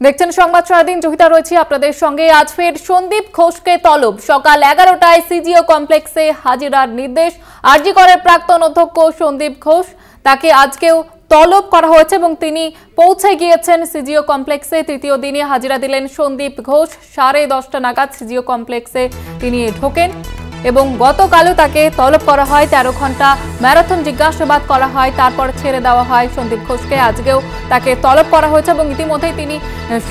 দেখছেন সংবাদ সারাদিন, জহিতা রয়েছে আপনাদের সঙ্গে। আজ ফের সন্দীপ ঘোষকে তলব। সকাল 11টায় সিজিও কমপ্লেক্সে হাজিরার নির্দেশ। আরজি করের প্রাক্তন অধ্যক্ষ সন্দীপ ঘোষ, তাকে আজকেও তলব করা হয়েছে এবং তিনি পৌঁছে গিয়েছেন সিজিও কমপ্লেক্সে। তৃতীয় দিনে হাজিরা দিলেন সন্দীপ ঘোষ। 10:30 নাগাদ সিজিও কমপ্লেক্সে তিনি ঢোকেন এবং গতকালও তাকে তলব করা হয়। 13 ঘন্টা ম্যারাথন জিজ্ঞাসাবাদ করা হয়, তারপর ছেড়ে দেওয়া হয় সন্দীপ ঘোষকে। আজকেও তাকে তলব করা হয়েছে এবং ইতিমধ্যেই তিনি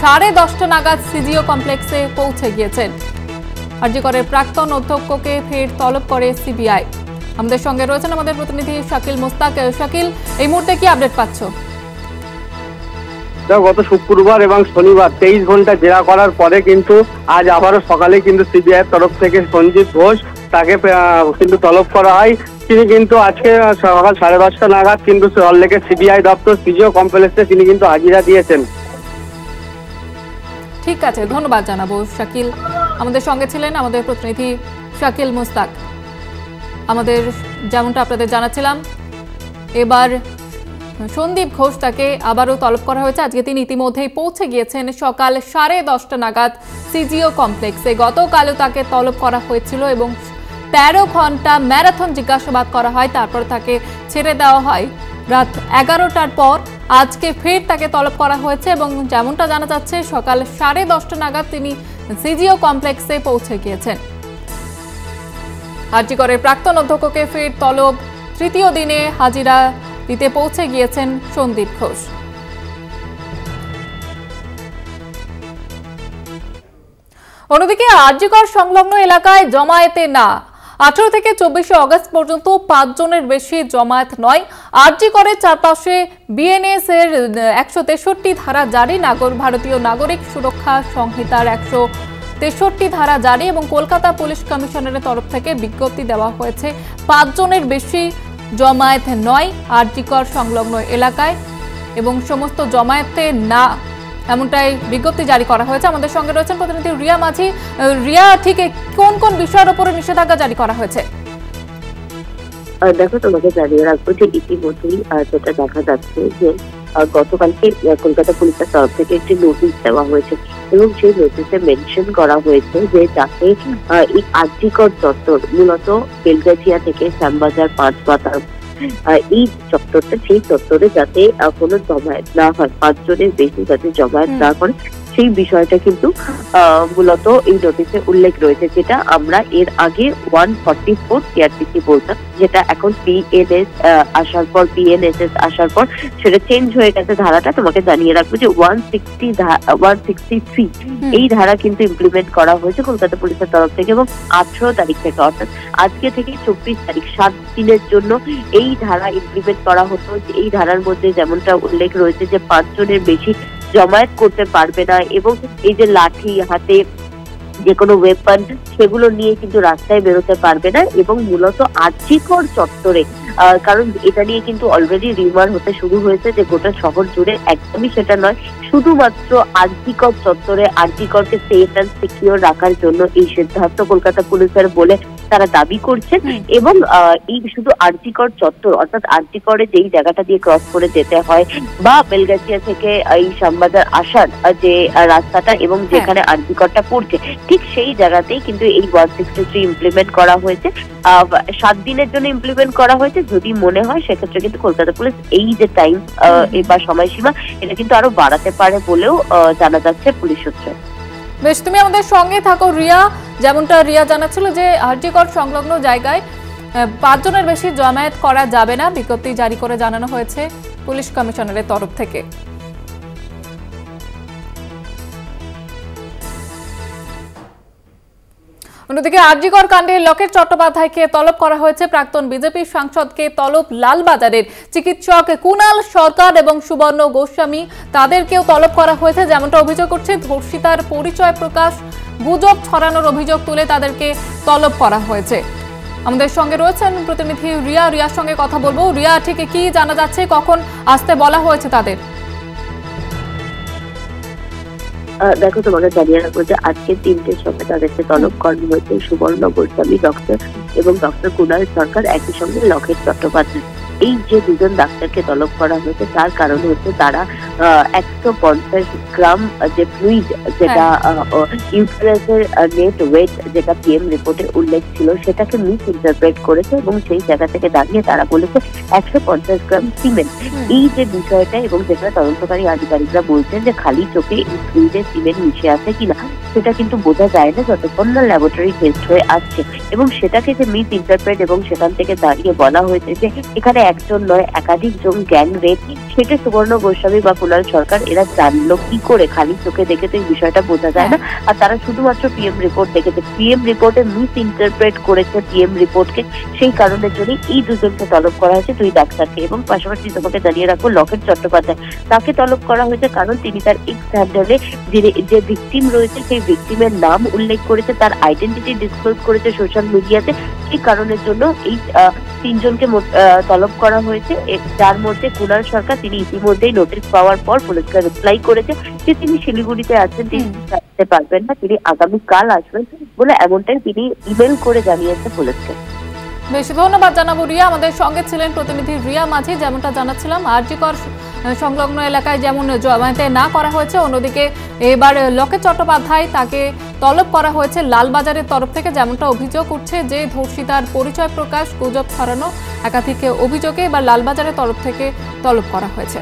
10:30 নাগাদ সিজিও কমপ্লেক্সে পৌঁছে গিয়েছেন। আরজি করের প্রাক্তন অধ্যক্ষকে ফের তলব করে সিবিআই। আমাদের সঙ্গে রয়েছেন আমাদের প্রতিনিধি শাকিল মুস্তাক। শাকিল, এই মুহূর্তে কি আপডেট পাচ্ছ? গত শুক্রবার এবং শনিবার 23 ঘন্টা জেরা করার পরে কিন্তু আজ আবারও সকালে কিন্তু সিবিআই এর তরফ থেকে সন্দীপ ঘোষ তাকে কিন্তু তলব করা হয়। তিনি কিন্তু আজকে সকাল 10:30 নাগাদ কিন্তু সল্টলেকের সিবিআই দপ্তর সিজিও কমপ্লেক্সে তিনি কিন্তু হাজিরা দিয়েছেন। ঠিক আছে, ধন্যবাদ জানাবো শাকিল। আমাদের সঙ্গে ছিলেন আমাদের প্রতিনিধি শাকিল মুস্তাক। আমাদের যেমনটা আপনাদের জানাচ্ছিলাম, এবার সন্দীপ ঘোষ তাকে আবারও তলব করা হয়েছে। আজকে তিনি ইতিমধ্যেই পৌঁছে গিয়েছেন সকাল 10:30 নাগাদ সিজিও কমপ্লেক্সে। গতকালও তাকে তলব করা হয়েছিল এবং 13 ঘন্টা ম্যারাথন জিজ্ঞাসাবাদ করা হয়, তারপর তাকে ছেড়ে দেওয়া হয় রাত 11টার পর। আজকে ফের তাকে তলব করা হয়েছে এবং যেমনটা জানা যাচ্ছে সকাল 10:30 নাগাদ তিনি সিজিও কমপ্লেক্সে পৌঁছে গিয়েছেন। আরজি করের প্রাক্তন অধ্যক্ষকে ফের তলব। তৃতীয় দিনে হাজিরা দিতে পৌঁছে গিয়েছেন সন্দীপ ঘোষ। অন্যদিকে আরজি কর সংলগ্ন এলাকায় জমায়েতে না। 18 থেকে 24 আগস্ট পর্যন্ত 5 জনের বেশি জমায়েত নয়। আরজি করের চারপাশে বিএনএস এর 163 ধারা জারি, ভারতীয় নাগরিক সুরক্ষা সংহিতার 163 ধারা জারি এবং কলকাতা পুলিশ কমিশনারের তরফ থেকে বিজ্ঞপ্তি দেওয়া হয়েছে 5 জনের বেশি জমায়েত নয় আরজি কর সংলগ্ন এলাকায় এবং সমস্ত জমায়েতে না, এমনটাই বিজ্ঞপ্তি জারি করা হয়েছে। আমাদের সঙ্গে রয়েছেন প্রতিনিধি রিয়া মাঝি। রিয়া, ঠিক কোন কোন বিষয়ের উপরে নিষেধাজ্ঞা জারি করা হয়েছে? দেখো, তোমাকে জানিয়ে রাখবো যে ইতিমধ্যেই যেটা দেখা যাচ্ছে যে গতকালকে কলকাতা পুলিশের তরফ থেকে একটি নোটিশ দেওয়া হয়েছে এবং সেই নোটিশে মেনশন করা হয়েছে যে যাতে এই আরজি কর চত্বর, মূলত বেলগাছিয়া থেকে শ্যামবাজার 5 বাতার এই চত্বরটা, সেই চত্বরে যাতে কোনো জমায়েত না হয়, 5 জনের বেশি যাতে জমায়েত না করে, সেই বিষয়টা কিন্তু মূলত এই নোটিশে উল্লেখ রয়েছে, যেটা আমরা এর আগে 144 সিআরপিসি বলতাম, যেটা এখন পিএনএস আসার পর, পিএনএসএস আসার পর সেটা চেঞ্জ হয়ে গেছে ধারাটা। তোমাকে জানিয়ে রাখবো যে 163 এই ধারা কিন্তু ইমপ্লিমেন্ট করা হয়েছে কলকাতা পুলিশের তরফ থেকে এবং 18 তারিখ থেকে, অর্থাৎ আজকে থেকে 24 তারিখ, 7 দিনের জন্য এই ধারা ইমপ্লিমেন্ট করা হতো। এই ধারার মধ্যে যেমনটা উল্লেখ রয়েছে যে 5 জনের বেশি জমায়েত করতে পারবে না এবং এই যে লাঠি হাতে যে কোনো ওয়েপন সেগুলো নিয়ে কিন্তু রাস্তায় বেরোতে পারবে না এবং মূলত আরজি কর চত্বরে, কারণ এটা নিয়ে কিন্তু অলরেডি রিউমার হতে শুরু হয়েছে যে গোটা শহর জুড়ে, একদমই সেটা নয়, শুধুমাত্র আরজি কর চত্বরে আরজি করকে সেফ অ্যান্ড সিকিউর রাখার জন্য এই সিদ্ধান্ত কলকাতা পুলিশের বলে তারা দাবি করছেন। এবং এই শুধু আরজি কর চত্বর, অর্থাৎ আরজি করে যেই জায়গাটা দিয়ে ক্রস করে যেতে হয় বা বেলগাছিয়া থেকে এই শ্যামবাজার আসার যে রাস্তাটা এবং যেখানে আরজি করটা পড়ছে, ঠিক সেই জায়গাতেই কিন্তু এই 163 ইমপ্লিমেন্ট করা হয়েছে। 7 দিনের জন্য ইমপ্লিমেন্ট করা হয়েছে। যদি মনে হয় সেক্ষেত্রে কিন্তু কলকাতা পুলিশ এই যে টাইম বা সময়সীমা, এটা কিন্তু আরো বাড়াতে পারে বলেও জানা যাচ্ছে পুলিশ সূত্রে। বেশ, তুমি আমাদের সঙ্গে থাকো রিয়া। যেমনটা রিয়া জানাচ্ছিল যে আরজি কর সংলগ্ন জায়গায় 5 জনের বেশি জমায়েত করা যাবে না, বিজ্ঞপ্তি জারি করে জানানো হয়েছে পুলিশ কমিশনারের তরফ থেকে। অন্যদিকে আরজি কর কাণ্ডে লকেট চট্টোপাধ্যায়কে তলব করা হয়েছে। প্রাক্তন বিজেপি সাংসদকে তলব লালবাজারের চিকিৎসক কুণাল সরকার এবং সুবর্ণ গোস্বামী, তাদেরকেও তলব করা হয়েছে। যেমনটা অভিযোগ করছে ধর্ষিতার পরিচয় প্রকাশ, গুজব ছড়ানোর অভিযোগ তুলে তাদেরকে তলব করা হয়েছে। আমাদের সঙ্গে রয়েছেন প্রতিনিধি রিয়া। রিয়ার সঙ্গে কথা বলবো। রিয়া, ঠিক কি জানা যাচ্ছে, কখন আসতে বলা হয়েছে তাদের? দেখো, তোমাকে জানিয়ে রাখবো যে আজকে 3টের সময় তাদেরকে তলব করানো হয়েছে। সুবর্ণ গোস্বামী ডক্টর এবং ডক্টর কুণাল সরকার, একই সঙ্গে লকেট চট্টোপাধ্যায়। এই যে দুজন ডাক্তারকে তলব করা হয়েছে তার কারণ হচ্ছে তারা 150 গ্রাম যে ফ্লুইড, যেটা ইউটেরাসের নেট ওয়েট যেটা পিএম রিপোর্টে উল্লেখ ছিল, সেটাকে মিস ইন্টারপ্রেট করেছে এবং সেই জায়গা থেকে দাঁড়িয়ে তারা বলেছে 150 গ্রাম সিমেন্ট। এই যে বিষয়টা, এবং যেটা তদন্তকারী আধিকারিকরা বলছেন যে খালি চোখে এই ফ্লুইডে সিমেন্ট মিশে আছে কিনা সেটা কিন্তু বোঝা যায় না যতক্ষণ না ল্যাবরেটরি টেস্ট হয়ে আসছে, এবং সেটাকে যে মিস ইন্টারপ্রেট এবং সেখান থেকে দাঁড়িয়ে বলা হয়েছে যে এখানে একজন নয় একাধিক জন গ্যাং রেপ, সেটা সুবর্ণ গোস্বামী বা কুণাল সরকার এরা জানলো কি করে? খালি চোখে দেখে তো এই বিষয়টা বোঝা যায় না। আর তারা শুধুমাত্র পিএম রিপোর্ট দেখেছে, পিএম রিপোর্টে মিস ইন্টারপ্রেট করেছে পিএম রিপোর্টকে, সেই কারণের জন্য এই দুজনকে তলব করা হয়েছে, দুই ডাক্তারকে। এবং পাশাপাশি তোমাকে জানিয়ে রাখবো, লকেট চট্টোপাধ্যায় তাকে তলব করা হয়েছে কারণ তিনি তার এক্স হ্যান্ডেলে যে ভিকটিম রয়েছে সেই ভিকটিমের নাম উল্লেখ করেছে, তার আইডেন্টিটি ডিসক্লোজ করেছে সোশ্যাল মিডিয়াতে। এই কারণের জন্য এই তিনজনকে তলব করা হয়েছে, যার মধ্যে কুণাল সরকার তিনি ইতিমধ্যেই নোটিশ পাওয়ার পর পুলিশকে রিপ্লাই করেছে যে তিনি শিলিগুড়িতে আছেন, তিনি আসতে পারবেন না, তিনি আগামীকাল আসবেন বলে এমনটাই তিনি ইমেল করে জানিয়েছে পুলিশকে। বেশ ধন্যবাদ জানাবো রিয়া। আমাদের সঙ্গে ছিলেন প্রতিনিধি রিয়া মাঝি। যেমনটা জানাচ্ছিলাম, আরজিকর সংলগ্ন এলাকায় যেমন জমায়েতে না করা হয়েছে, অন্যদিকে এবার লকেট চট্টোপাধ্যায় তাকে তলব করা হয়েছে লালবাজারের তরফ থেকে, যেমনটা অভিযোগ উঠছে যে ধর্ষিতার পরিচয় প্রকাশ, গুজব ছড়ানো একাধিক অভিযোগে এবার লালবাজারের তরফ থেকে তলব করা হয়েছে।